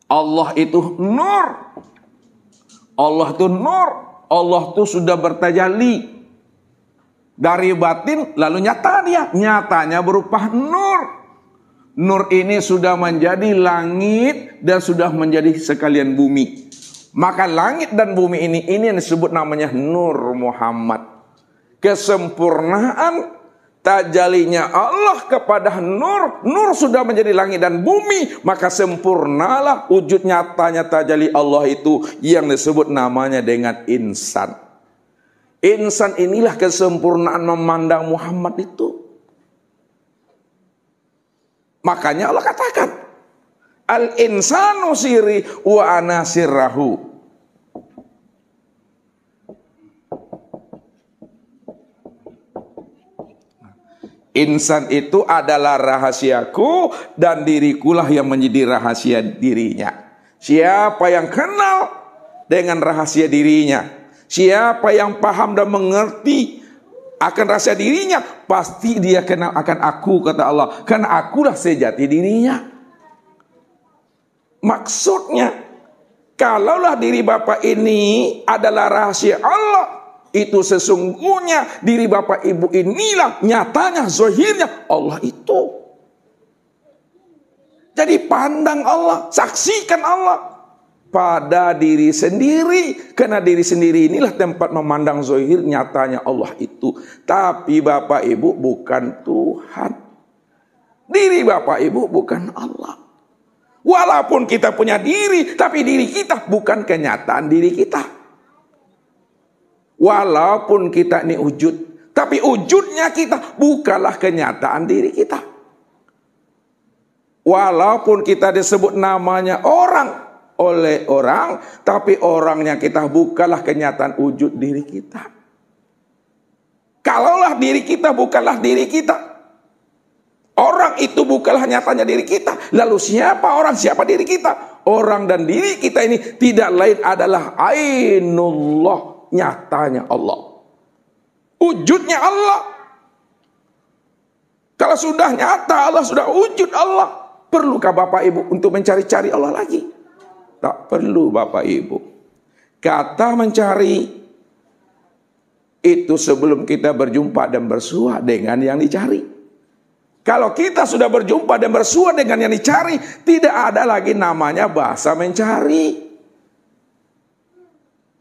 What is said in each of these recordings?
Allah itu nur. Allah itu nur. Allah itu sudah bertajalli dari batin, lalu nyata dia. Nyatanya berupa nur. Nur ini sudah menjadi langit dan sudah menjadi sekalian bumi. Maka langit dan bumi ini yang disebut namanya Nur Muhammad. Kesempurnaan tajalinya Allah kepada nur. Nur sudah menjadi langit dan bumi, maka sempurnalah wujud nyatanya tajali Allah itu yang disebut namanya dengan insan. Insan inilah kesempurnaan memandang Muhammad itu. Makanya Allah katakan, al-insanu sirri wa ana sirrahu. Insan itu adalah rahasiaku dan dirikulah yang menjadi rahasia dirinya. Siapa yang kenal dengan rahasia dirinya, siapa yang paham dan mengerti akan rahasia dirinya, pasti dia kenal akan aku, kata Allah. Karena akulah sejati dirinya. Maksudnya, kalaulah diri Bapak ini adalah rahasia Allah, itu sesungguhnya diri Bapak Ibu inilah nyatanya, zahirnya Allah itu. Jadi pandang Allah, saksikan Allah pada diri sendiri. Karena diri sendiri inilah tempat memandang zahir nyatanya Allah itu. Tapi Bapak Ibu bukan Tuhan. Diri Bapak Ibu bukan Allah. Walaupun kita punya diri, tapi diri kita bukan kenyataan diri kita. Walaupun kita ini wujud, tapi wujudnya kita bukanlah kenyataan diri kita. Walaupun kita disebut namanya orang oleh orang, tapi orangnya kita bukanlah kenyataan wujud diri kita. Kalaulah diri kita bukanlah diri kita, orang itu bukanlah nyatanya diri kita, lalu siapa orang, siapa diri kita? Orang dan diri kita ini tidak lain adalah ainullah, nyatanya Allah, wujudnya Allah. Kalau sudah nyata Allah, sudah wujud Allah, perlukah Bapak Ibu untuk mencari-cari Allah lagi? Tak perlu Bapak Ibu. Kata mencari itu sebelum kita berjumpa dan bersua dengan yang dicari. Kalau kita sudah berjumpa dan bersua dengan yang dicari, tidak ada lagi namanya bahasa mencari.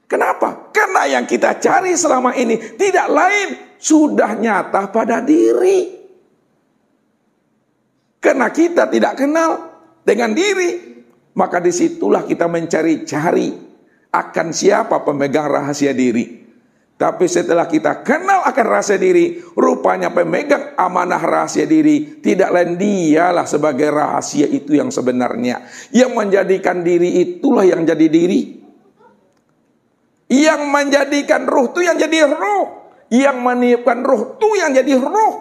Kenapa? Karena yang kita cari selama ini tidak lain, sudah nyata pada diri. Karena kita tidak kenal dengan diri, maka disitulah kita mencari-cari akan siapa pemegang rahasia diri. Tapi setelah kita kenal akan rahasia diri, rupanya pemegang amanah rahasia diri tidak lain dialah sebagai rahasia itu yang sebenarnya. Yang menjadikan diri itulah yang jadi diri. Yang menjadikan ruh itu yang jadi ruh. Yang meniupkan ruh itu yang jadi ruh.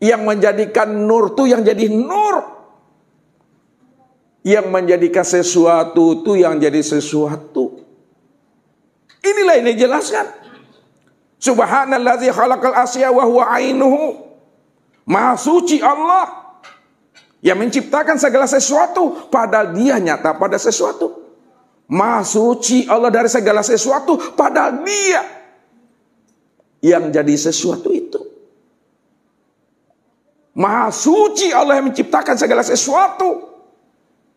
Yang menjadikan nur itu yang jadi nur. Yang menjadikan sesuatu itu yang jadi sesuatu. Inilah yang dijelaskan. Subhanallazi khalaqal asya wa huwa ainuhu. Maha suci Allah yang menciptakan segala sesuatu, padahal dia nyata pada sesuatu. Maha suci Allah dari segala sesuatu, padahal dia yang jadi sesuatu itu. Maha suci Allah yang menciptakan segala sesuatu,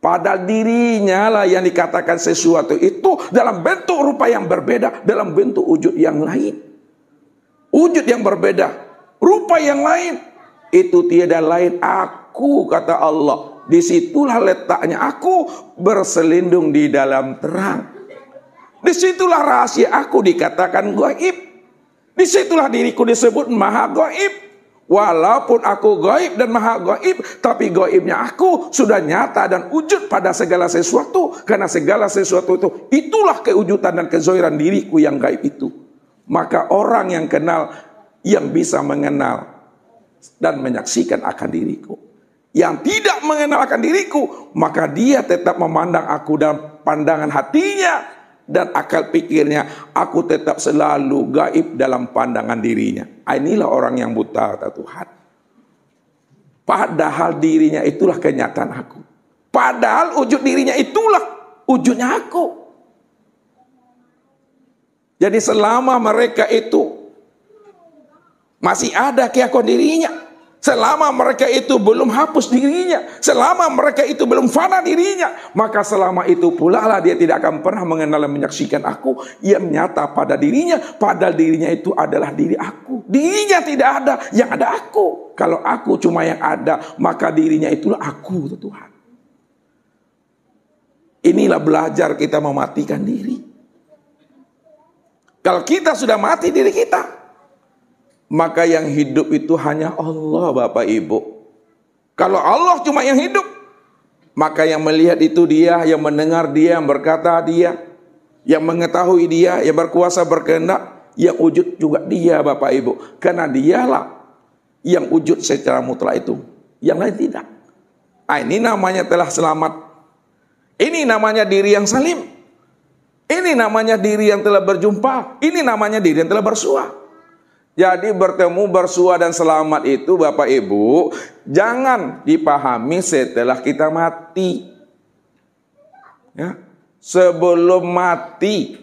padahal dirinya lah yang dikatakan sesuatu itu dalam bentuk rupa yang berbeda, dalam bentuk wujud yang lain. Wujud yang berbeda, rupa yang lain, itu tiada lain aku, kata Allah. Disitulah letaknya aku berselindung di dalam terang. Disitulah rahasia aku dikatakan gaib. Disitulah diriku disebut maha gaib. Walaupun aku gaib dan maha gaib, tapi gaibnya aku sudah nyata dan wujud pada segala sesuatu. Karena segala sesuatu itu, itulah kewujudan dan kezohiran diriku yang gaib itu. Maka orang yang kenal, yang bisa mengenal dan menyaksikan akan diriku. Yang tidak mengenal akan diriku, maka dia tetap memandang aku dalam pandangan hatinya dan akal pikirnya. Aku tetap selalu gaib dalam pandangan dirinya. Inilah orang yang buta, kata Tuhan. Padahal dirinya itulah kenyataan aku. Padahal wujud dirinya itulah wujudnya aku. Jadi selama mereka itu masih ada keakuan dirinya, selama mereka itu belum hapus dirinya, selama mereka itu belum fana dirinya, maka selama itu pula lah dia tidak akan pernah mengenal dan menyaksikan aku yang nyata pada dirinya. Padahal dirinya itu adalah diri aku. Dirinya tidak ada, yang ada aku. Kalau aku cuma yang ada, maka dirinya itulah aku, Tuhan. Inilah belajar kita mematikan diri. Kalau kita sudah mati diri kita, maka yang hidup itu hanya Allah, Bapak Ibu. Kalau Allah cuma yang hidup, maka yang melihat itu Dia, yang mendengar Dia, yang berkata Dia, yang mengetahui Dia, yang berkuasa berkehendak, yang wujud juga Dia, Bapak Ibu. Karena Dialah yang wujud secara mutlak itu, yang lain tidak. Ini namanya telah selamat. Ini namanya diri yang salim. Ini namanya diri yang telah berjumpa. Ini namanya diri yang telah bersua. Jadi bertemu, bersua dan selamat itu Bapak Ibu jangan dipahami setelah kita mati. Ya. Sebelum mati,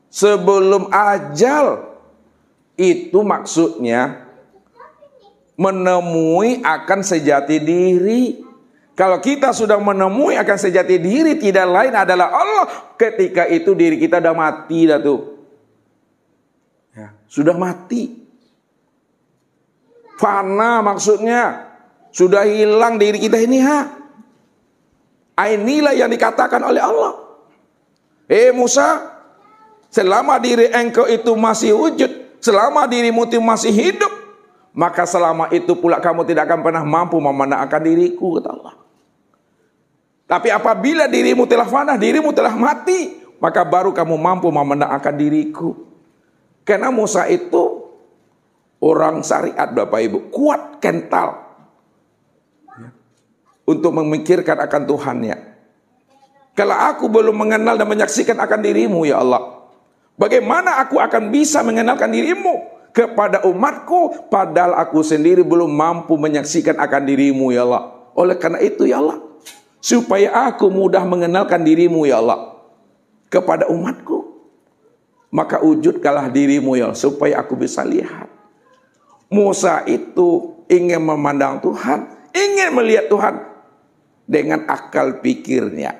sebelum ajal, itu maksudnya menemui akan sejati diri. Kalau kita sudah menemui akan sejati diri, tidak lain adalah Allah. Ketika itu diri kita sudah mati dah tuh. Ya, sudah mati. Fana maksudnya sudah hilang diri kita ini. Inilah yang dikatakan oleh Allah. Musa, selama diri engkau itu masih wujud, selama dirimu itu masih hidup, maka selama itu pula kamu tidak akan pernah mampu memandang akan diriku, kata Allah. Tapi apabila dirimu telah fana, dirimu telah mati, maka baru kamu mampu memandang akan diriku. Karena Musa itu orang syariat, Bapak Ibu, kuat, kental untuk memikirkan akan Tuhannya. Kalau aku belum mengenal dan menyaksikan akan dirimu, ya Allah, bagaimana aku akan bisa mengenalkan dirimu kepada umatku, padahal aku sendiri belum mampu menyaksikan akan dirimu, ya Allah. Oleh karena itu, ya Allah, supaya aku mudah mengenalkan dirimu, ya Allah, kepada umatku, maka wujudkanlah dirimu, ya Allah, supaya aku bisa lihat. Musa itu ingin memandang Tuhan, ingin melihat Tuhan dengan akal pikirnya,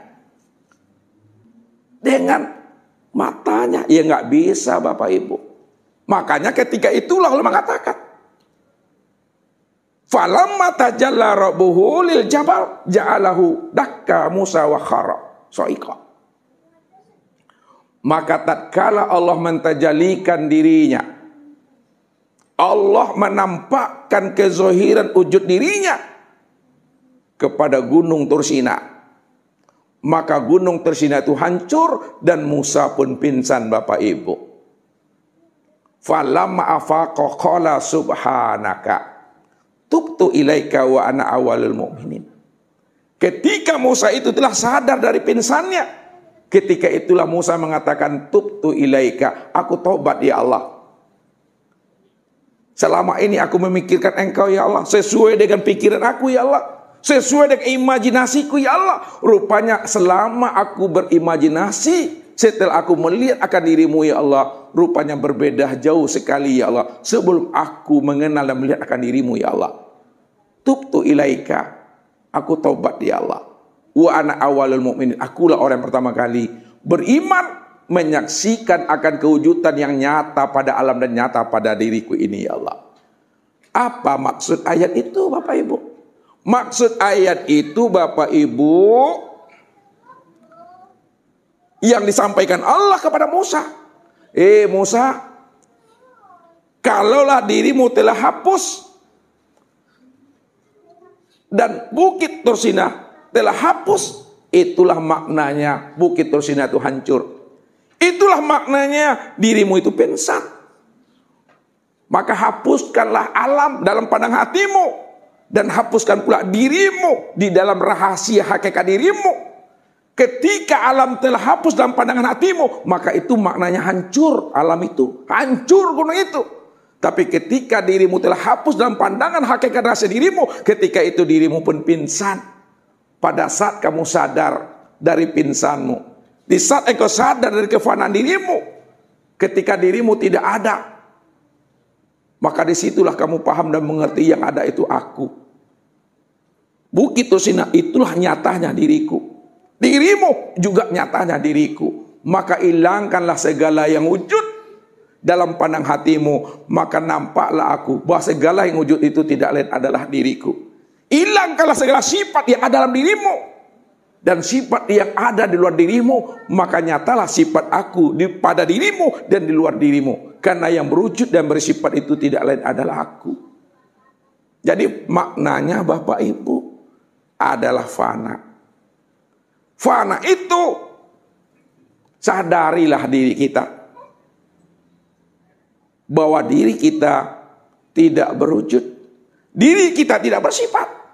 dengan matanya. Ya nggak bisa, Bapak Ibu. Makanya ketika itulah Allah mengatakan, falamma tajalla rabbuhu lil jabal ja'alahu dakka Musa wa khara sa'iqa. Maka tatkala Allah mentajalikan dirinya, Allah menampakkan kezohiran wujud dirinya kepada gunung Tursina, maka gunung Tursina itu hancur dan Musa pun pingsan, Bapak Ibu. Falamma afaqa qala subhanaka tubtu ilaika wa ana awalul mu'minin. Ketika Musa itu telah sadar dari pingsannya, ketika itulah Musa mengatakan tubtu ilaika, aku taubat ya Allah. Selama ini aku memikirkan engkau ya Allah, sesuai dengan pikiran aku ya Allah, sesuai dengan imajinasiku ya Allah. Rupanya selama aku berimajinasi, setelah aku melihat akan dirimu ya Allah, rupanya berbeda jauh sekali ya Allah sebelum aku mengenal dan melihat akan dirimu ya Allah. Tubtu ilaika, aku taubat ya Allah. Wa ana awalul mu'minin, akulah orang yang pertama kali beriman, menyaksikan akan kewujudan yang nyata pada alam dan nyata pada diriku ini ya Allah. Apa maksud ayat itu, Bapak Ibu? Maksud ayat itu, Bapak Ibu, yang disampaikan Allah kepada Musa. Musa, kalaulah dirimu telah hapus dan bukit Tursina telah hapus, itulah maknanya bukit Tursina itu hancur. Itulah maknanya dirimu itu pingsan. Maka hapuskanlah alam dalam pandang hatimu, dan hapuskan pula dirimu di dalam rahasia hakikat dirimu. Ketika alam telah hapus dalam pandangan hatimu, maka itu maknanya hancur alam itu, hancur gunung itu. Tapi ketika dirimu telah hapus dalam pandangan hakikat rasa dirimu, ketika itu dirimu pun pingsan. Pada saat kamu sadar dari pingsanmu, di saat engkau sadar dari kefanaan dirimu, ketika dirimu tidak ada, maka disitulah kamu paham dan mengerti yang ada itu aku. Bukitosina, itulah nyatanya diriku. Dirimu juga nyatanya diriku. Maka hilangkanlah segala yang wujud dalam pandang hatimu, maka nampaklah aku bahwa segala yang wujud itu tidak lain adalah diriku. Hilangkanlah segala sifat yang ada dalam dirimu dan sifat yang ada di luar dirimu, maka nyatalah sifat aku pada dirimu dan di luar dirimu. Karena yang berwujud dan bersifat itu tidak lain adalah aku. Jadi maknanya Bapak Ibu adalah fana. Fana itu sadarilah diri kita bahwa diri kita tidak berwujud. Diri kita tidak bersifat.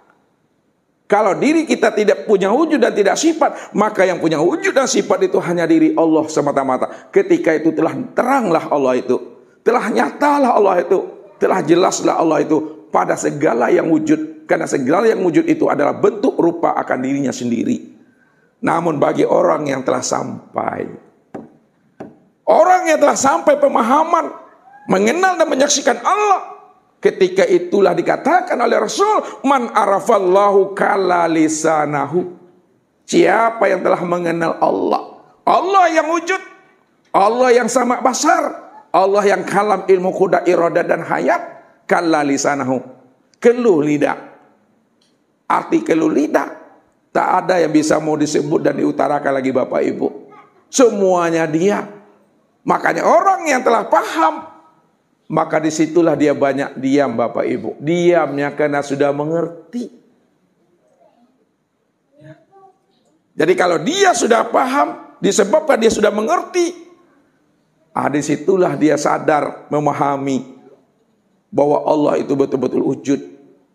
Kalau diri kita tidak punya wujud dan tidak sifat, maka yang punya wujud dan sifat itu hanya diri Allah semata-mata. Ketika itu telah teranglah Allah itu, telah nyatalah Allah itu, telah jelaslah Allah itu pada segala yang wujud. Karena segala yang wujud itu adalah bentuk rupa akan dirinya sendiri. Namun bagi orang yang telah sampai, orang yang telah sampai pemahaman, mengenal dan menyaksikan Allah, ketika itulah dikatakan oleh Rasul, man arafallahu kala lisanahu. Siapa yang telah mengenal Allah, Allah yang wujud, Allah yang sama basar, Allah yang kalam ilmu kuda iroda dan hayat, kala lisanahu, keluh lidah. Arti keluh lidah, tak ada yang bisa mau disebut dan diutarakan lagi Bapak Ibu. Semuanya dia. Makanya orang yang telah paham, maka disitulah dia banyak diam Bapak Ibu. Diamnya karena sudah mengerti. Jadi kalau dia sudah paham, disebabkan dia sudah mengerti, disitulah dia sadar, memahami bahwa Allah itu betul-betul wujud,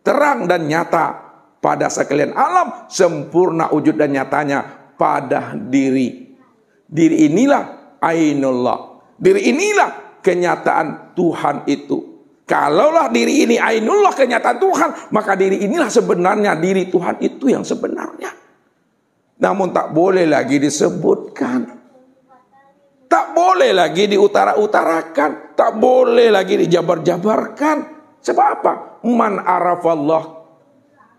terang dan nyata pada sekalian alam, sempurna wujud dan nyatanya pada diri. Diri inilah ainullah. Diri inilah kenyataan Tuhan itu. Kalaulah diri ini ainullah, kenyataan Tuhan, maka diri inilah sebenarnya diri Tuhan itu yang sebenarnya. Namun tak boleh lagi disebutkan, tak boleh lagi diutara-utarakan, tak boleh lagi dijabar-jabarkan. Sebab apa? Man arafallah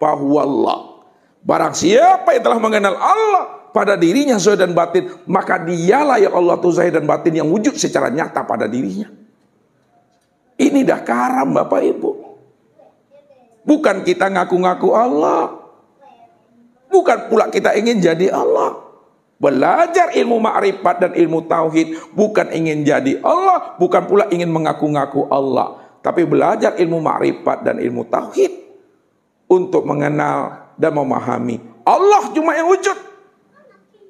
fahuwallah. Barang siapa yang telah mengenal Allah pada dirinya zahir dan batin, maka dialah yang Allah itu zahir dan batin yang wujud secara nyata pada dirinya. Ini dah karam Bapak Ibu. Bukan kita ngaku-ngaku Allah, bukan pula kita ingin jadi Allah. Belajar ilmu ma'rifat dan ilmu tauhid bukan ingin jadi Allah, bukan pula ingin mengaku-ngaku Allah, tapi belajar ilmu ma'rifat dan ilmu tauhid untuk mengenal dan memahami Allah cuma yang wujud.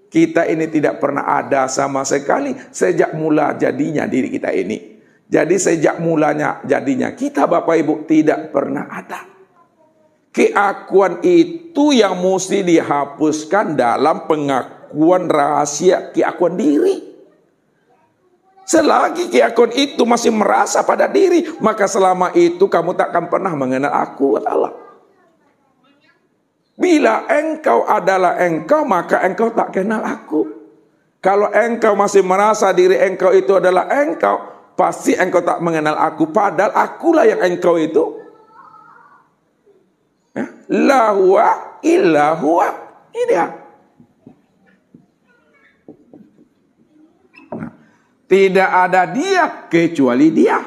Kita ini tidak pernah ada sama sekali sejak mula jadinya diri kita ini. Jadi sejak mulanya jadinya kita Bapak Ibu tidak pernah ada. Keakuan itu yang mesti dihapuskan dalam pengakuan rahasia keakuan diri. Selagi keakuan itu masih merasa pada diri, maka selama itu kamu tak akan pernah mengenal aku, kata Allah. Bila engkau adalah engkau, maka engkau tak kenal aku. Kalau engkau masih merasa diri engkau itu adalah engkau, pasti engkau tak mengenal aku. Padahal akulah yang engkau itu. La huwa illa huwa. Ini dia. Tidak ada dia kecuali dia.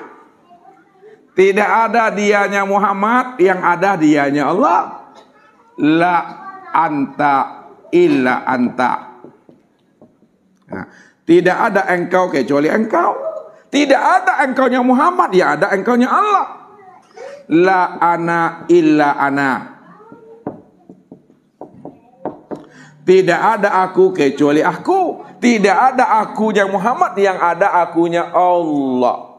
Tidak ada dianya Muhammad, yang ada dianya Allah. La anta illa anta. Tidak ada engkau kecuali engkau. Tidak ada engkaunya Muhammad, ya ada engkaunya Allah. La ana illa ana. Tidak ada aku kecuali aku. Tidak ada akunya Muhammad, yang ada akunya Allah.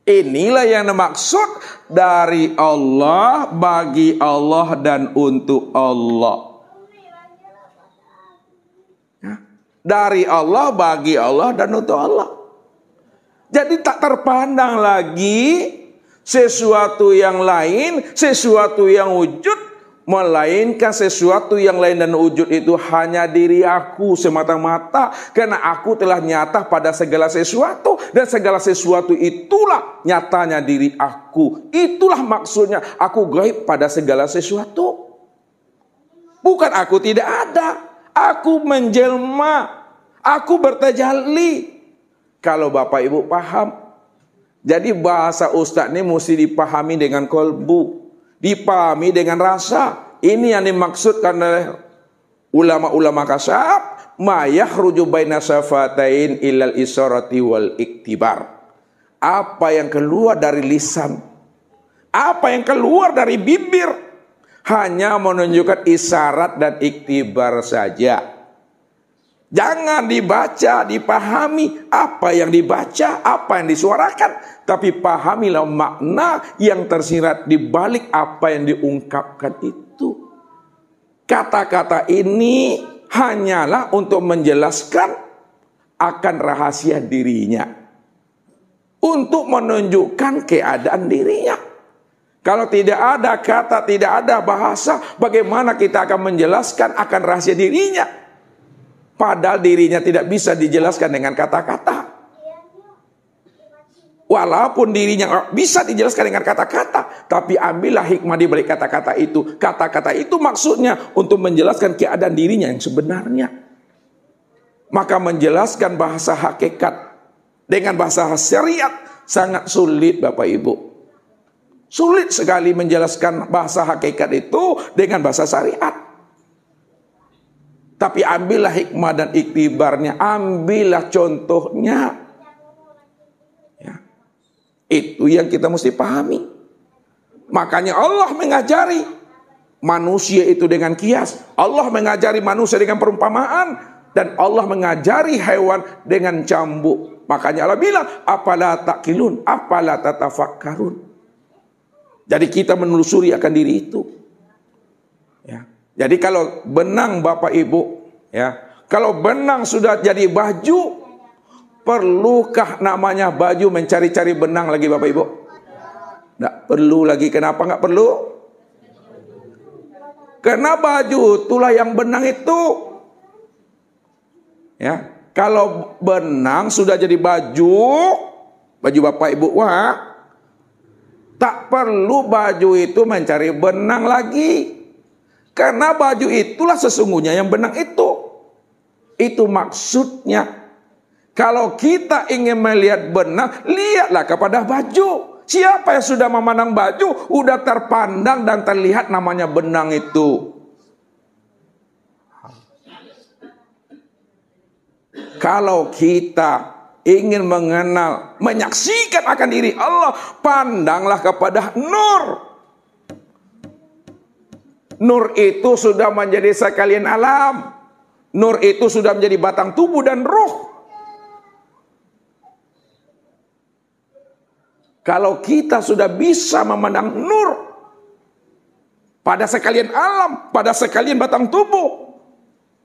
Inilah yang dimaksud dari Allah, bagi Allah, dan untuk Allah. Dari Allah, bagi Allah, dan untuk Allah. Jadi tak terpandang lagi sesuatu yang lain, sesuatu yang wujud, melainkan sesuatu yang lain dan wujud itu hanya diri aku semata-mata, karena aku telah nyata pada segala sesuatu, dan segala sesuatu itulah nyatanya diri aku. Itulah maksudnya aku gaib pada segala sesuatu. Bukan aku tidak ada, aku menjelma, aku bertajalli. Kalau Bapak Ibu paham, jadi bahasa Ustadz ini mesti dipahami dengan kolbu, dipahami dengan rasa. Ini yang dimaksudkan oleh ulama-ulama kasyaf, ma yakhruju baina syafatain illal isharati wal iktibar. Apa yang keluar dari lisan, apa yang keluar dari bibir, hanya menunjukkan isyarat dan iktibar saja. Jangan dibaca, dipahami apa yang dibaca, apa yang disuarakan, tapi pahamilah makna yang tersirat di balik apa yang diungkapkan itu. Kata-kata ini hanyalah untuk menjelaskan akan rahasia dirinya, untuk menunjukkan keadaan dirinya. Kalau tidak ada kata, tidak ada bahasa, bagaimana kita akan menjelaskan akan rahasia dirinya? Padahal dirinya tidak bisa dijelaskan dengan kata-kata. Walaupun dirinya bisa dijelaskan dengan kata-kata, tapi ambillah hikmah di balik kata-kata itu. Kata-kata itu maksudnya untuk menjelaskan keadaan dirinya yang sebenarnya. Maka menjelaskan bahasa hakikat dengan bahasa syariat sangat sulit, Bapak Ibu. Sulit sekali menjelaskan bahasa hakikat itu dengan bahasa syariat. Tapi ambillah hikmah dan iktibarnya, ambillah contohnya. Ya. Itu yang kita mesti pahami. Makanya Allah mengajari manusia itu dengan kias. Allah mengajari manusia dengan perumpamaan. Dan Allah mengajari hewan dengan cambuk. Makanya Allah bilang, apalah ta'qilun, apalah tatafakkarun. Jadi kita menelusuri akan diri itu. Ya. Jadi kalau benang Bapak Ibu, ya, kalau benang sudah jadi baju, perlukah namanya baju mencari-cari benang lagi Bapak Ibu? Tidak perlu lagi. Kenapa nggak perlu? Karena baju itulah yang benang itu. Ya, kalau benang sudah jadi baju Bapak Ibu, wah, tak perlu baju itu mencari benang lagi. Karena baju itulah sesungguhnya yang benang itu. Itu maksudnya. Kalau kita ingin melihat benang, lihatlah kepada baju. Siapa yang sudah memandang baju, udah terpandang dan terlihat namanya benang itu. Kalau kita ingin mengenal, menyaksikan akan diri Allah, pandanglah kepada nur. Nur itu sudah menjadi sekalian alam. Nur itu sudah menjadi batang tubuh dan ruh. Kalau kita sudah bisa memandang nur pada sekalian alam, pada sekalian batang tubuh,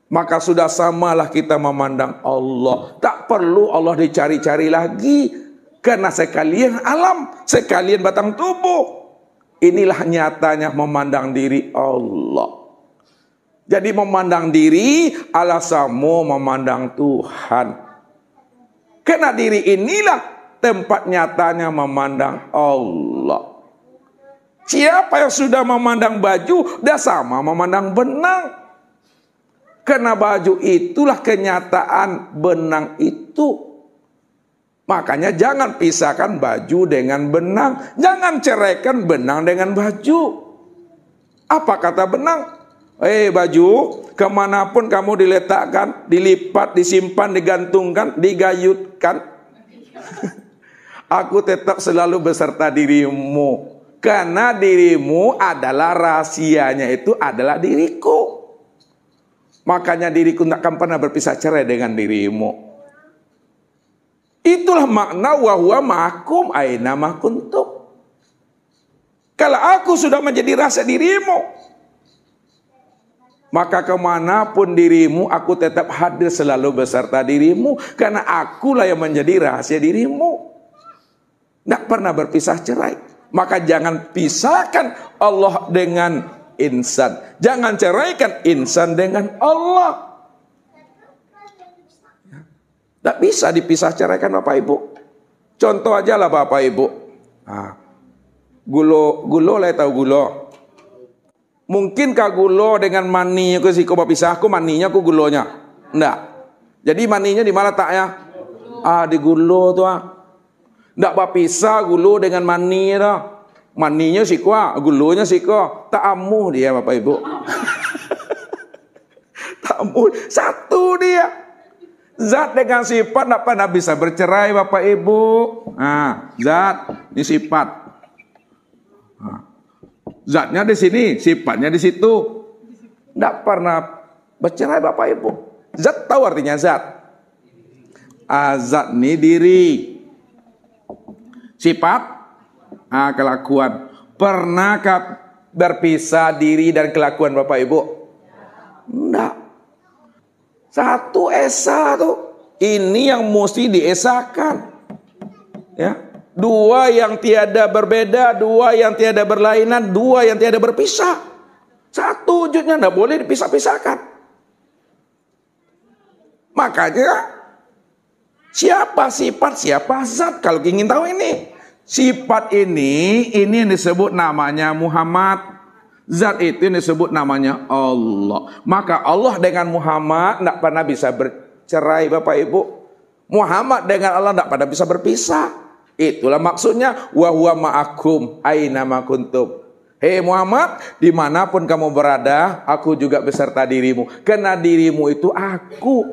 maka sudah samalah kita memandang Allah. Tak perlu Allah dicari-cari lagi, karena sekalian alam, sekalian batang tubuh. Inilah nyatanya memandang diri Allah. Jadi memandang diri alasamu memandang Tuhan. Karena diri inilah tempat nyatanya memandang Allah. Siapa yang sudah memandang baju, dah sama memandang benang. Karena baju itulah kenyataan benang itu. Makanya jangan pisahkan baju dengan benang. Jangan ceraikan benang dengan baju. Apa kata benang? Baju, kemanapun kamu diletakkan, dilipat, disimpan, digantungkan, digayutkan, aku tetap selalu beserta dirimu. Karena dirimu adalah rahasianya, itu adalah diriku. Makanya diriku tidak akan pernah berpisah cerai dengan dirimu. Itulah makna wa huwa ma'akum aina ma kuntum. Kalau aku sudah menjadi rasa dirimu, maka kemanapun dirimu, aku tetap hadir selalu beserta dirimu. Karena akulah yang menjadi rahasia dirimu. Tidak pernah berpisah cerai. Maka jangan pisahkan Allah dengan insan. Jangan ceraikan insan dengan Allah. Tidak bisa dipisah ceraikan Bapak Ibu. Contoh aja lah Bapak Ibu. Gulo lah tahu gulo. Mungkinkah gulo dengan maninya ke siko pisah? Aku maninya, aku gulonya. Enggak. Jadi maninya di mana tak ya? Di gulo tuh. Enggak berpisah gulo dengan mani dah. Maninya siko, gulonya siko. Tak amuh dia Bapak Ibu. Tak amuh. Satu dia. Zat dengan sifat tidak pernah bisa bercerai Bapak Ibu. Zat ini sifat. Zatnya di sini, sifatnya di situ. Tidak pernah bercerai Bapak Ibu. Zat tahu artinya zat. Zat ini diri. Sifat, kelakuan. Pernahkah berpisah diri dan kelakuan Bapak Ibu? Tidak. Satu esa tuh. Ini yang mesti diesakan. Ya. Dua yang tiada berbeda, dua yang tiada berlainan, dua yang tiada berpisah. Satu wujudnya tidak boleh dipisah-pisahkan. Makanya siapa sifat, siapa zat? Kalau ingin tahu ini, sifat ini yang disebut namanya Muhammad. Zat itu yang disebut namanya Allah. Maka Allah dengan Muhammad tidak pernah bisa bercerai Bapak Ibu. Muhammad dengan Allah tidak pernah bisa berpisah. Itulah maksudnya wa huwa ma'akum aina ma kuntum. Hei Muhammad, dimanapun kamu berada, aku juga beserta dirimu. Karena dirimu itu aku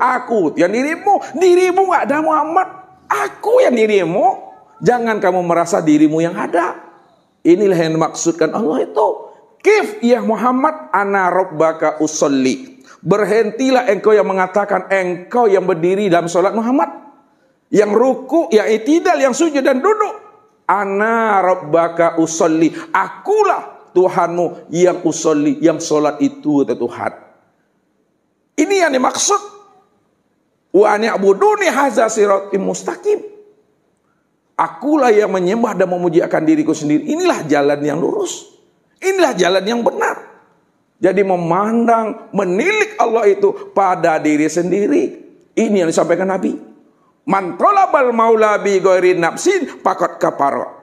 yang dirimu nggak ada Muhammad. Aku yang dirimu. Jangan kamu merasa dirimu yang ada. Inilah yang dimaksudkan Allah itu. Kif ya Muhammad ana rabbaka usolli. Berhentilah engkau yang mengatakan engkau yang berdiri dalam sholat Muhammad. Yang ruku, yang i'tidal, yang sujud dan duduk. Ana rabbaka usolli. Akulah Tuhanmu yang usolli, yang sholat itu Tuhan. Ini yang dimaksud. Wa ni'buduni hadza siratim mustaqim. Akulah yang menyembah dan memuji akan diriku sendiri. Inilah jalan yang lurus. Inilah jalan yang benar. Jadi memandang, menilik Allah itu pada diri sendiri. Ini yang disampaikan Nabi. Man talabal maula bi ghairi nafsin faqad kafara.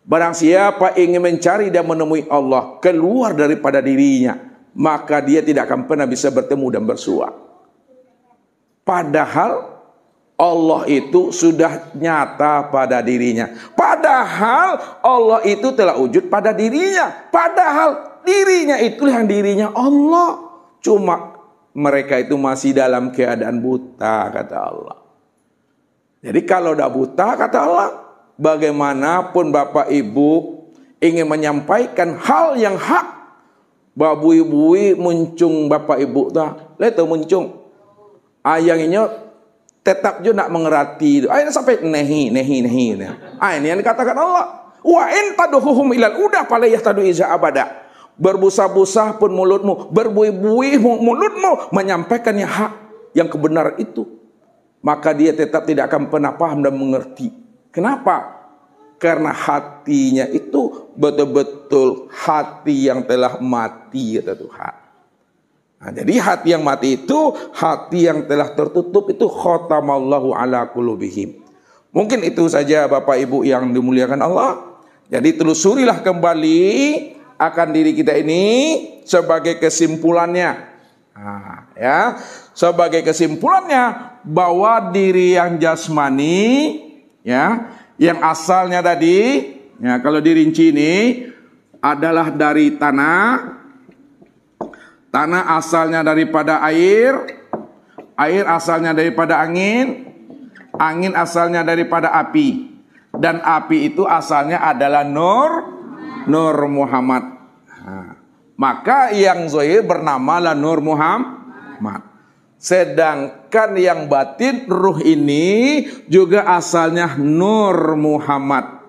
Barang siapa ingin mencari dan menemui Allah keluar daripada dirinya, maka dia tidak akan pernah bisa bertemu dan bersua. Padahal Allah itu sudah nyata pada dirinya. Padahal Allah itu telah wujud pada dirinya. Padahal dirinya itulah yang dirinya Allah. Cuma mereka itu masih dalam keadaan buta, kata Allah. Jadi kalau udah buta, kata Allah, bagaimanapun Bapak Ibu ingin menyampaikan hal yang hak, babui-bui muncung Bapak Ibu dah, lihat muncung. Ayangnya tetap juga nak mengerti itu. Ayat sampai nehi. Ini yang dikatakan Allah. Wa in taduhum ilal udah palayah tadu iza abada. Berbusa-busa pun mulutmu, berbui-bui mulutmu menyampaikan yang hak, yang kebenar itu. Maka dia tetap tidak akan pernah paham dan mengerti. Kenapa? Karena hatinya itu betul-betul hati yang telah mati, kata Tuhan. Nah, jadi hati yang mati itu, hati yang telah tertutup itu khatamallahu ala qulubihim. Mungkin itu saja Bapak Ibu yang dimuliakan Allah. Jadi telusurilah kembali akan diri kita ini sebagai kesimpulannya. Nah, ya, sebagai kesimpulannya bahwa diri yang jasmani, ya, yang asalnya tadi, ya, kalau dirinci ini adalah dari tanah asalnya daripada air asalnya daripada angin asalnya daripada api, dan api itu asalnya adalah Nur Muhammad. Nah, maka yang zahir bernama Nur Muhammad. Sedangkan yang batin ruh ini juga asalnya Nur Muhammad.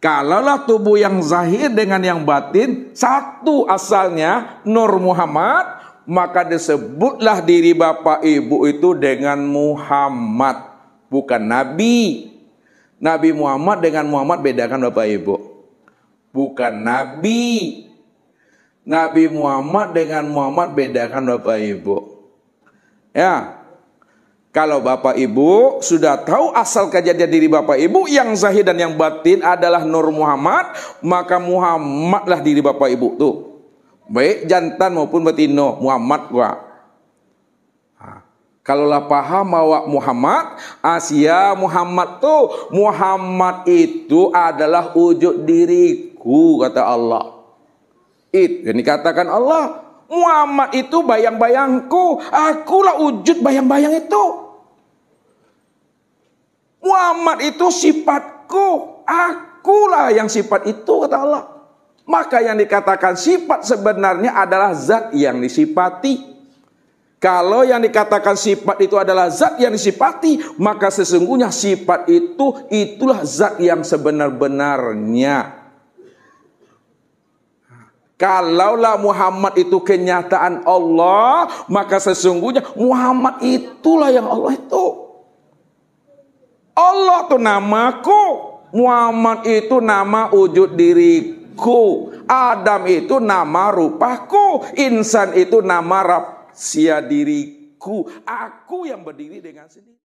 Kalaulah tubuh yang zahir dengan yang batin satu asalnya Nur Muhammad, maka disebutlah diri Bapak Ibu itu dengan Muhammad, bukan Nabi. Nabi Muhammad dengan Muhammad bedakan Bapak Ibu. bukan Nabi. Nabi Muhammad dengan Muhammad bedakan Bapak Ibu. Ya, kalau Bapak Ibu sudah tahu asal kejadian diri Bapak Ibu yang zahir dan yang batin adalah Nur Muhammad, maka Muhammadlah diri Bapak Ibu tuh. Baik jantan maupun betina, Muhammad gua. Kalaulah paham bahwa Muhammad, Asia Muhammad tuh, Muhammad itu adalah wujud diriku, kata Allah. Itu yang dikatakan Allah. Muhammad itu bayang-bayangku, akulah wujud bayang-bayang itu. Muhammad itu sifatku, akulah yang sifat itu, kata Allah. Maka yang dikatakan sifat sebenarnya adalah zat yang disifati. Kalau yang dikatakan sifat itu adalah zat yang disifati, maka sesungguhnya sifat itu itulah zat yang sebenar-benarnya. Kalaulah Muhammad itu kenyataan Allah, maka sesungguhnya Muhammad itulah yang Allah itu. Allah itu namaku, Muhammad itu nama wujud diriku, Adam itu nama rupaku, insan itu nama rahasia diriku. Aku yang berdiri dengan sendiri.